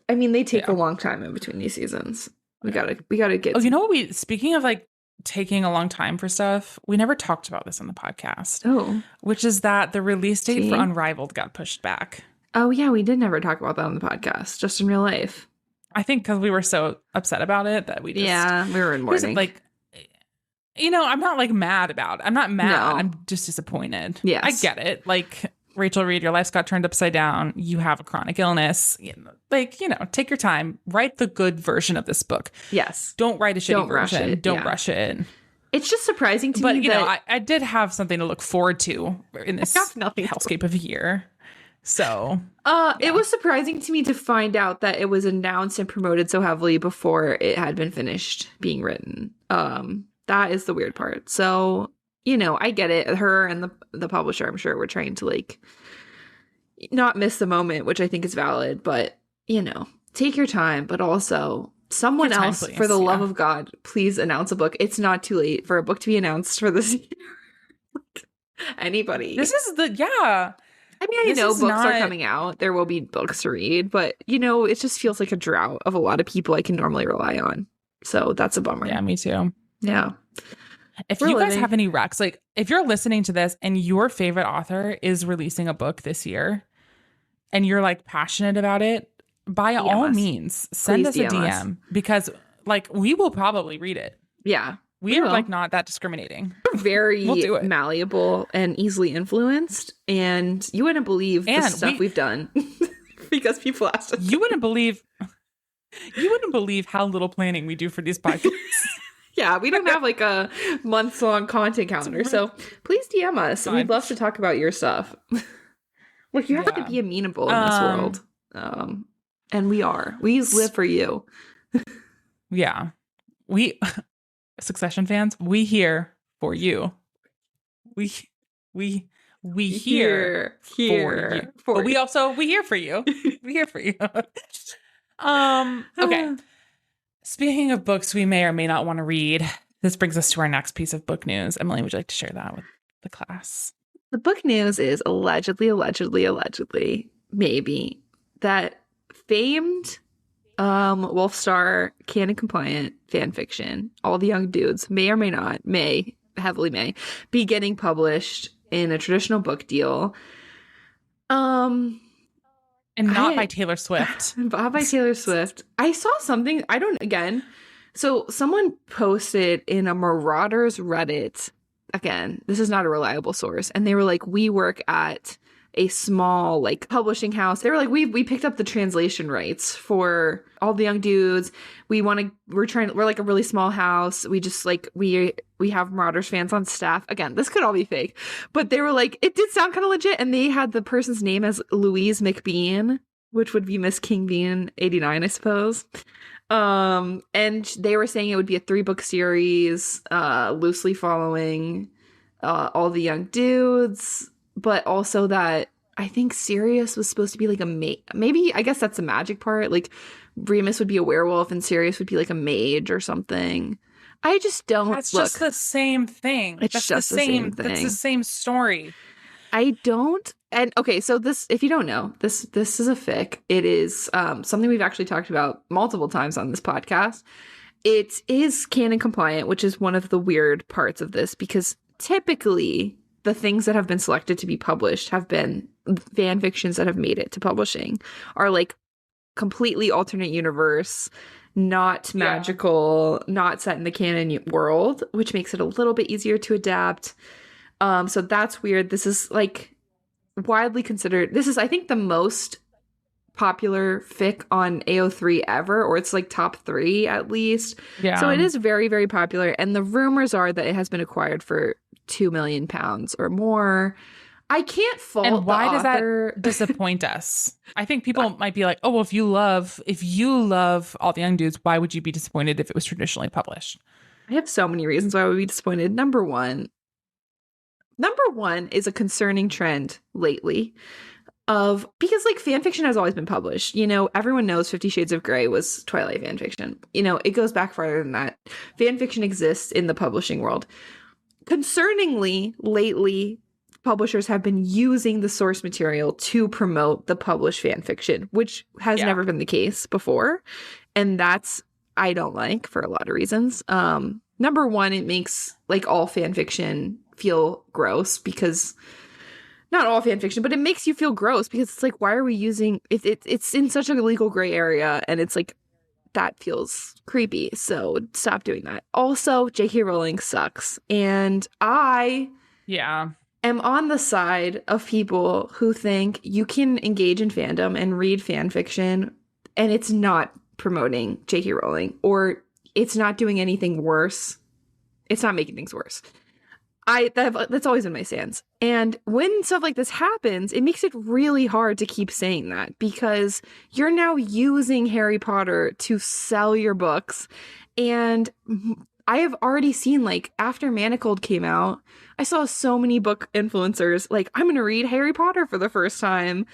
I mean, they take a long time in between these seasons. We gotta get. Oh, you know what? Speaking of like taking a long time for stuff, we never talked about this on the podcast. Oh, which is that the release date for Unrivaled got pushed back. Oh, yeah, we did never talk about that on the podcast, just in real life. I think because we were so upset about it that we just... Yeah, we were in mourning. Like, I'm not like mad about it. I'm not mad. No. I'm just disappointed. Yes. I get it. Like, Rachel Reed, your life's got turned upside down. You have a chronic illness. Take your time. Write the good version of this book. Yes. Don't write a shitty version. Don't yeah. rush it. It's just surprising to me But, I did have something to look forward to in this nothing hellscape of a year. So... It was surprising to me to find out that it was announced and promoted so heavily before it had been finished being written. That is the weird part. So, I get it. Her and the publisher, I'm sure, were trying to like not miss the moment, which I think is valid, but take your time, but also someone else, please, for the love of God, please announce a book. It's not too late for a book to be announced for this year. Anybody. This is I mean, I know books are coming out. There will be books to read, but it just feels like a drought of a lot of people I can normally rely on. So that's a bummer. Yeah, me too. Yeah. If you guys have any recs, like if you're listening to this and your favorite author is releasing a book this year and you're like passionate about it, by all means, send us a DM because like we will probably read it. Yeah. We are like not that discriminating. We're very malleable and easily influenced, and you wouldn't believe the stuff we've done because people asked us. You wouldn't believe how little planning we do for these podcasts. Yeah, we don't have like a months-long content calendar, so please DM us. We'd love to talk about your stuff. Like, you have to be amenable in this world, and we are. We live for you. Yeah, we Succession fans. We here for you. We here for you. But we here for you. We here for you. Okay. Speaking of books we may or may not want to read, this brings us to our next piece of book news. Emily, would you like to share that with the class? The book news is allegedly, maybe, that famed Wolfstar canon compliant fan fiction, All the Young Dudes, may or may not, heavily may, be getting published in a traditional book deal. And not by Taylor Swift. Not by Taylor Swift. I saw something, so someone posted in a Marauders Reddit, again, this is not a reliable source, and they were like, we work at a small like publishing house. They were like, we picked up the translation rights for All the Young Dudes. We're like a really small house. We just like, we have Marauders fans on staff. Again, this could all be fake, but they were like, it did sound kind of legit. And they had the person's name as Louise McBean, which would be Miss King Bean 89, I suppose. And they were saying it would be a 3-book series, loosely following All the Young Dudes, but also that I think Sirius was supposed to be like maybe, I guess that's the magic part. Like Remus would be a werewolf and Sirius would be like a mage or something. I just don't. That's just the same thing. It's just the same thing. That's the same story. I don't. And okay, so this, if you don't know, this is a fic. It is something we've actually talked about multiple times on this podcast. It is canon compliant, which is one of the weird parts of this, because typically the things that have been selected to be published have been fan fictions that have made it to publishing, are like completely alternate universe, not magical, not set in the canon world, which makes it a little bit easier to adapt. So that's weird. This is like widely considered. This is, I think, the most popular fic on AO3 ever, or it's like top 3 at least. Yeah. So it is very, very popular. And the rumors are that it has been acquired for £2 million or more. I can't fault the author. And why does that disappoint us? I think people might be like, oh, well, if you love All the Young Dudes, why would you be disappointed if it was traditionally published? I have so many reasons why I would be disappointed. Number one is a concerning trend lately because like fan fiction has always been published. You know, everyone knows 50 Shades of Grey was Twilight fan fiction. You know, it goes back farther than that. Fan fiction exists in the publishing world. Concerningly, lately, publishers have been using the source material to promote the published fan fiction, which has never been the case before. And that's, I don't like, for a lot of reasons. Number one, it makes like all fan fiction feel gross because not all fan fiction, but it makes you feel gross because it's like, why are we using it's in such a legal gray area, and it's like that feels creepy. So stop doing that. Also, J.K. Rowling sucks, and I Yeah. am on the side of people who think you can engage in fandom and read fan fiction, and it's not promoting J.K. Rowling, or it's not doing anything worse. It's not making things worse. That's always been my stance. And when stuff like this happens, it makes it really hard to keep saying that, because you're now using Harry Potter to sell your books. And I have already seen, like, after Manacled came out, I saw so many book influencers like, I'm going to read Harry Potter for the first time.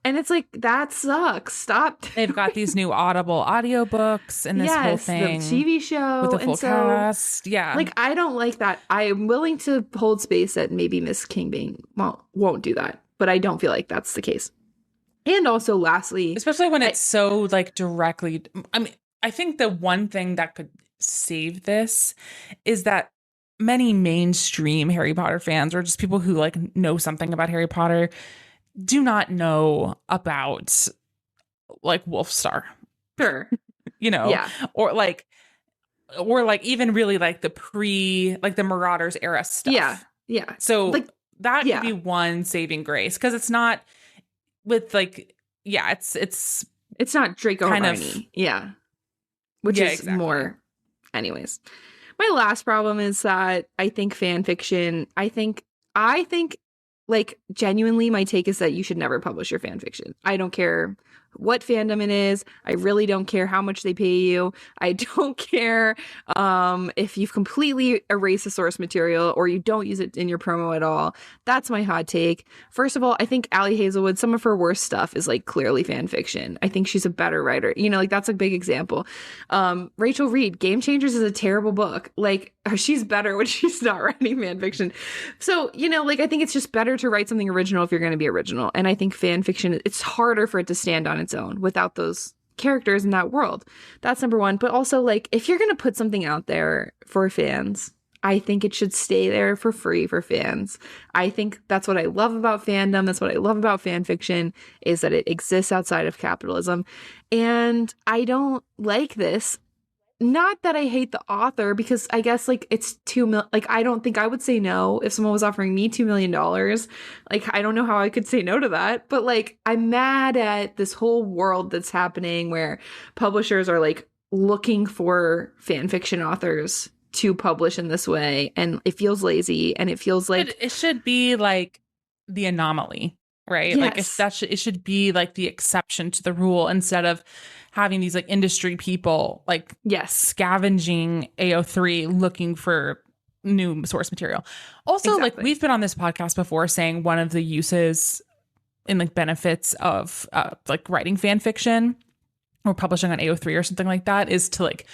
And it's like, that sucks. Stop. They've got these new Audible audiobooks and this whole thing. The TV show. With the full cast. Yeah. Like, I don't like that. I am willing to hold space that maybe Miss Kingbane won't do that. But I don't feel like that's the case. And also, lastly. Especially when it's so, like, directly. I mean, I think the one thing that could save this is that many mainstream Harry Potter fans, or just people who like know something about Harry Potter, do not know about like Wolfstar. Sure. You know, yeah. or like even really like the Marauders era stuff. Yeah. Yeah. So like, that could be one saving grace, because it's not with like, yeah, it's not Draco kind Hermione. Yeah. Which is exactly. More. Anyways, my last problem is that I think fan fiction, I think like, genuinely, my take is that you should never publish your fan fiction. I don't care what fandom it is. I really don't care how much they pay you. I don't care if you've completely erased the source material or you don't use it in your promo at all. That's my hot take. First of all, I think Ali Hazelwood, some of her worst stuff is like clearly fan fiction. I think she's a better writer. You know, like, that's a big example. Rachel Reed, Game Changers is a terrible book. Like, she's better when she's not writing fan fiction. So, you know, like, I think it's just better to write something original if you're going to be original. And I think fan fiction, it's harder for it to stand on its own without those characters in that world. That's number one. But also, like, if you're going to put something out there for fans, I think it should stay there for free for fans. I think that's what I love about fandom. That's what I love about fan fiction, is that it exists outside of capitalism. And I don't like this. Not that I hate the author, because I guess, like, it's like, I don't think I would say no if someone was offering me $2 million. Like, I don't know how I could say no to that. But, like, I'm mad at this whole world that's happening where publishers are, like, looking for fan fiction authors to publish in this way. And it feels lazy, and it feels like... But it should be, like, the anomaly, right? Yes. Like, if it should be, like, the exception to the rule, instead of having these, like, industry people, like, scavenging AO3 looking for new source material. Also, like, we've been on this podcast before saying one of the uses and, like, benefits of like, writing fan fiction or publishing on AO3 or something like that is to, like,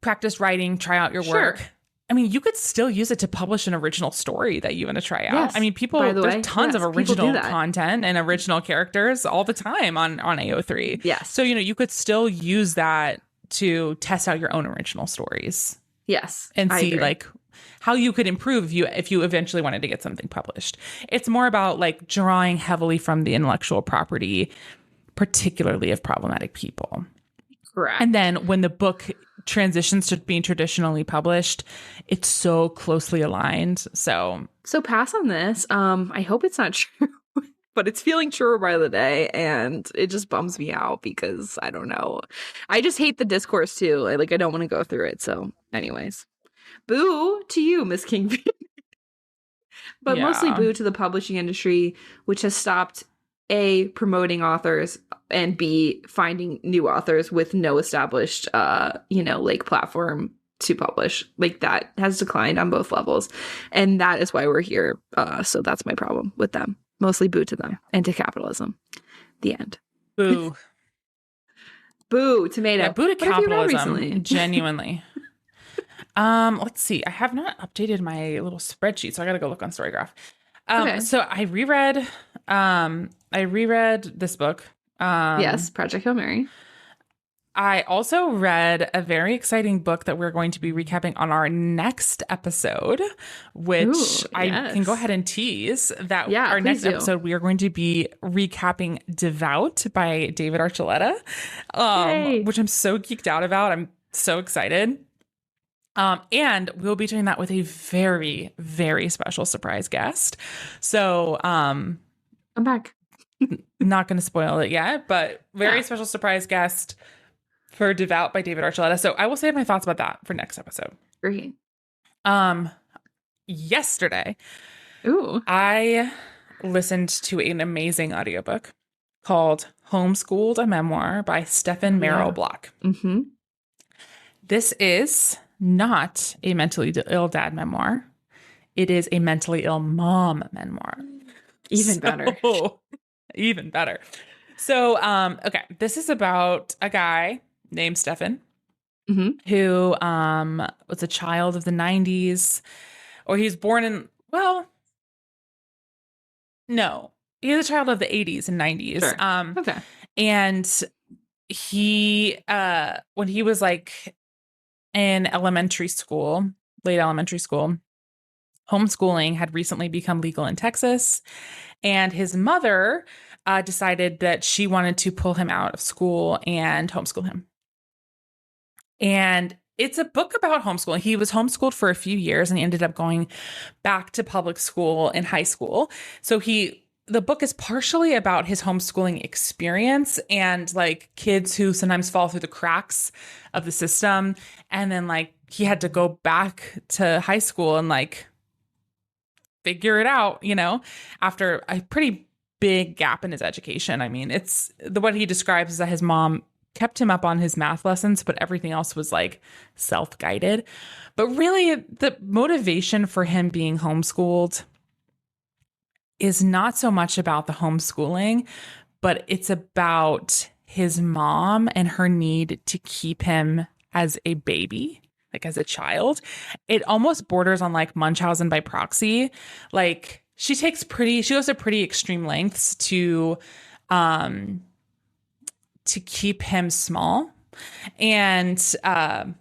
practice writing, try out your work. I mean, you could still use it to publish an original story that you want to try out. Yes. I mean, there's tons of original content and original characters all the time on AO3. Yes. So, you know, you could still use that to test out your own original stories. Yes. And see, like, how you could improve if you eventually wanted to get something published. It's more about, like, drawing heavily from the intellectual property, particularly of problematic people. Correct. And then when the book transitions to being traditionally published, it's so closely aligned. So pass on this. I hope it's not true, but it's feeling truer by the day, and it just bums me out because I don't know. I just hate the discourse too. I don't want to go through it. So, anyways, boo to you, Miss King. But mostly boo to the publishing industry, which has stopped A, promoting authors, and B, finding new authors with no established, like, platform to publish. Like, that has declined on both levels. And that is why we're here. So that's my problem with them. Mostly boo to them and to capitalism. The end. Boo. Boo, tomato. Yeah, boo to capitalism. Genuinely. Let's see. I have not updated my little spreadsheet, so I got to go look on Storygraph. Okay. So I reread this book. Yes, Project Hail Mary. I also read a very exciting book that we're going to be recapping on our next episode, which Ooh, I can go yes. ahead and tease that Yeah, our please next do. episode, we are going to be recapping Devout by David Archuleta, Yay. which I'm so geeked out about. I'm so excited. And we'll be doing that with a very, very special surprise guest. So, I'm back. not going to spoil it yet, but very Yeah. special surprise guest for Devout by David Archuleta. So I will save my thoughts about that for next episode. Great. Yesterday, Ooh. I listened to an amazing audiobook called Homeschooled, a Memoir by Stephen Merrill Block. Mm-hmm. This is not a mentally ill dad memoir. It is a mentally ill mom memoir. Even better. Even better. So, okay, this is about a guy named Stefan who was a child of the 90s, or he was born in, well, no, he was a child of the 80s and 90s. Sure. Okay. And he, when he was like in elementary school, late elementary school, homeschooling had recently become legal in Texas. And his mother decided that she wanted to pull him out of school and homeschool him. And it's a book about homeschooling. He was homeschooled for a few years and he ended up going back to public school in high school. So the book is partially about his homeschooling experience and like kids who sometimes fall through the cracks of the system. And then like he had to go back to high school and like figure it out, you know, after a pretty big gap in his education. I mean, what he describes is that his mom kept him up on his math lessons, but everything else was like self-guided. But really, the motivation for him being homeschooled is not so much about the homeschooling, but it's about his mom and her need to keep him as a baby, like as a child. It almost borders on like Munchausen by proxy. Like she goes to pretty extreme lengths to keep him small and to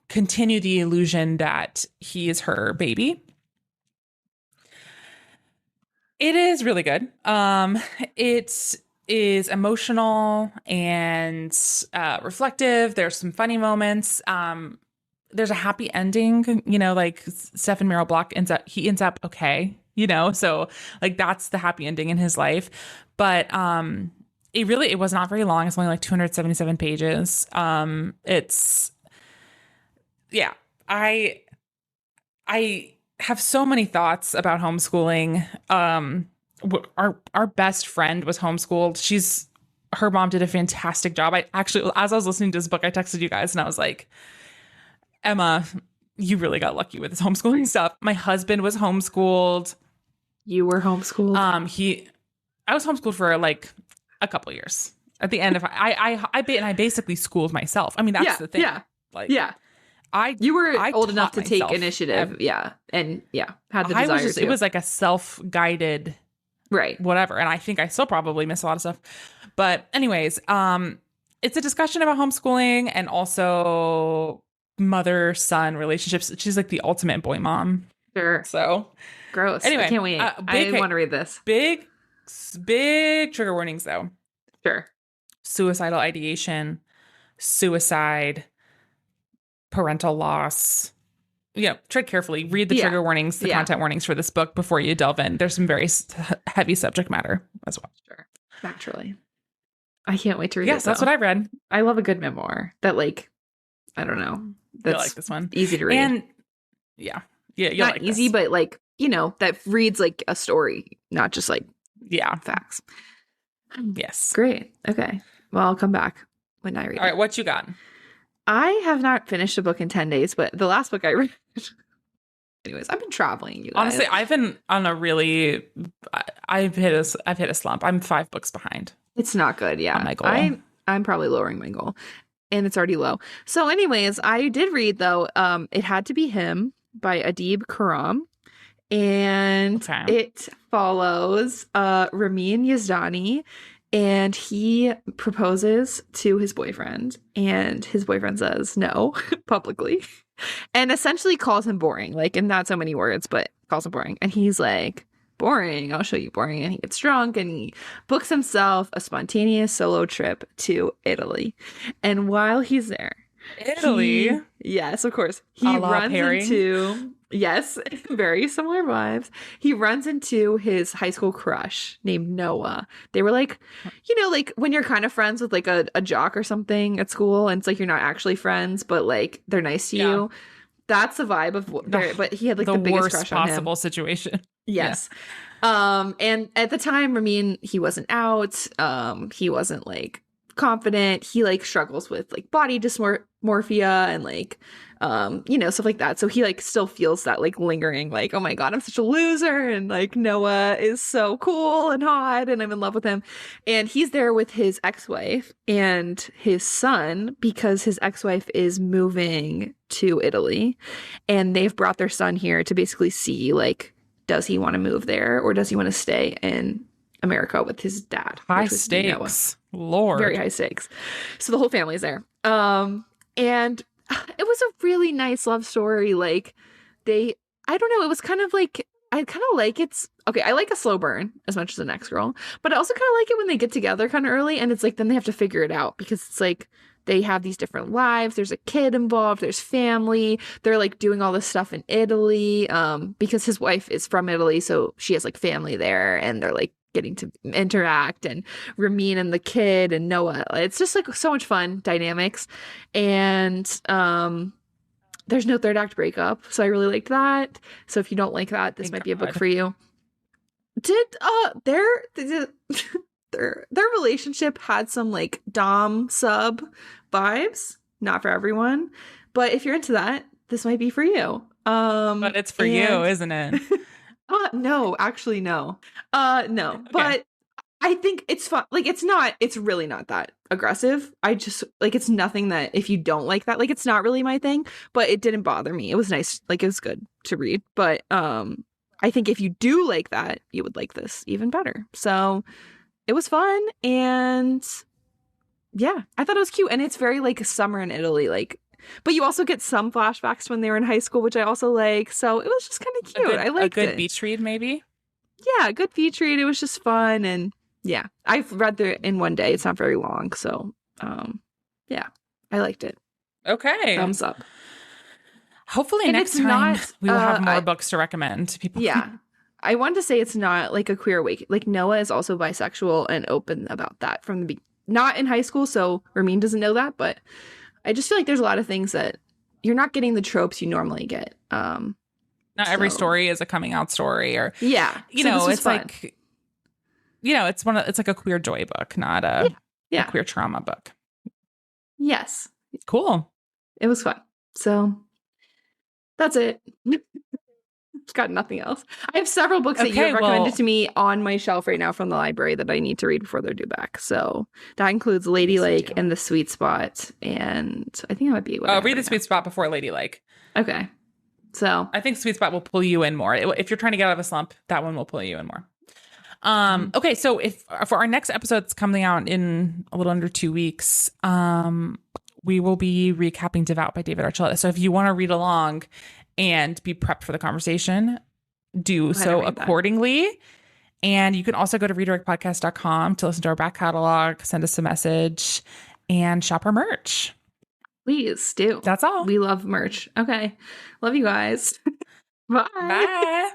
continue the illusion that he is her baby. It is really good. It is emotional and reflective. There's some funny moments. There's a happy ending, you know, like Stephen Merrill Block ends up okay, you know, so like that's the happy ending in his life. But it was not very long. It's only like 277 pages. I have so many thoughts about homeschooling. Our best friend was homeschooled. Her mom did a fantastic job. I actually, as I was listening to this book, I texted you guys and I was like, Emma, you really got lucky with this homeschooling stuff. My husband was homeschooled. You were homeschooled? I was homeschooled for like a couple years. At the end of I basically schooled myself. I mean, that's the thing. Yeah. Like, yeah. You were old enough to take initiative. And had the desire to. It was like a self-guided right. whatever. And I think I still probably miss a lot of stuff. But anyways, it's a discussion about homeschooling and also mother-son relationships. She's like the ultimate boy mom. Sure. So gross. Anyway, I can't wait. I want to read this. Big trigger warnings though. Sure. Suicidal ideation, suicide, parental loss. Tread carefully. Read the trigger warnings, the content warnings for this book before you delve in. There's some very heavy subject matter as well. Sure. Naturally. I can't wait to read it. Yes, that's what I read. I love a good memoir that, like, I don't know. That's like this one. Easy to read. And you'll not like easy, this. but like, that reads like a story, not just like facts. Yes. Great. Okay. Well, I'll come back when I read. All right, what you got? I have not finished a book in 10 days, but the last book I read. Anyways, I've been traveling, you guys. Honestly, I've been on a really. I've hit a slump. I'm 5 books behind. It's not good. Yeah, on my goal. I'm probably lowering my goal, and it's already low. So, anyways, I did read though. It Had to Be Him by Adib Khorram, and it follows Ramin Yazdani And he proposes to his boyfriend, and his boyfriend says no publicly and essentially calls him boring, like in not so many words, but calls him boring. And he's like, boring, I'll show you boring. And he gets drunk and he books himself a spontaneous solo trip to Italy. And while he's there, Italy? Yes, of course. He runs into, yes, very similar vibes. He runs into his high school crush named Noah. They were like, you know, like when you're kind of friends with like a jock or something at school, and it's like you're not actually friends, but like they're nice to you. That's the vibe of but he had like the biggest crush on him. Possible situation. Yes. Yeah. And at the time, I mean, he wasn't out. He wasn't like confident. He like struggles with like body dysmorphia and like you know, stuff like that. So he like still feels that like lingering like, oh my god, I'm such a loser, and like Noah is so cool and hot and I'm in love with him. And he's there with his ex-wife and his son because his ex-wife is moving to Italy, and they've brought their son here to basically see like, does he want to move there or does he want to stay in America with his dad? High stakes. Lord. Very high stakes. So the whole family's there. And it was a really nice love story. Like I don't know, it was kind of like, I kind of like I like a slow burn as much as the next girl, but I also kind of like it when they get together kind of early and it's like, then they have to figure it out because it's like, they have these different lives. There's a kid involved. There's family. They're like doing all this stuff in Italy because his wife is from Italy. So she has like family there and they're like getting to interact, and Ramin and the kid and Noah. It's just like so much fun dynamics. And there's no third act breakup. So I really liked that. So if you don't like that, this might be a book for you. Did their relationship had some like dom sub vibes? Not for everyone, but if you're into that, this might be for you. But it's for you, isn't it? No, actually no. No. Okay. But I think it's fun. Like it's really not that aggressive. I just like, it's nothing that if you don't like that, like it's not really my thing, but it didn't bother me. It was nice. Like it was good to read, but I think if you do like that, you would like this even better. So it was fun, and yeah, I thought it was cute, and it's very like summer in Italy, like, but you also get some flashbacks when they were in high school, which I also like. So it was just kind of cute. I liked it. A good beach read, maybe. Yeah, good beach read. It was just fun, and yeah, I've read it in one day. It's not very long, so yeah, I liked it. Okay, thumbs up. Hopefully next time we will have more books to recommend to people. Yeah. I wanted to say it's not like a queer awakening. Like Noah is also bisexual and open about that from the not in high school, so Ramin doesn't know that, but I just feel like there's a lot of things that you're not getting the tropes you normally get. Not every story is a coming out story, or yeah, you know, it's fun. Like, you know, it's like a queer joy book, not a queer trauma book. Yes, cool. It was fun. So that's it. Got nothing else. I have several books that you've recommended to me on my shelf right now from the library that I need to read before they're due back. So that includes Ladylike and The Sweet Spot, and I think that might be what read The Sweet Spot before Ladylike. Okay. So I think Sweet Spot will pull you in more. If you're trying to get out of a slump, that one will pull you in more. Okay, so if for our next episode, it's coming out in a little under 2 weeks, we will be recapping Devout by David Archuleta. So if you want to read along and be prepped for the conversation, do so accordingly. And you can also go to redirectpodcast.com to listen to our back catalog, send us a message, and shop our merch. Please do. That's all. We love merch. Okay. Love you guys. Bye. Bye.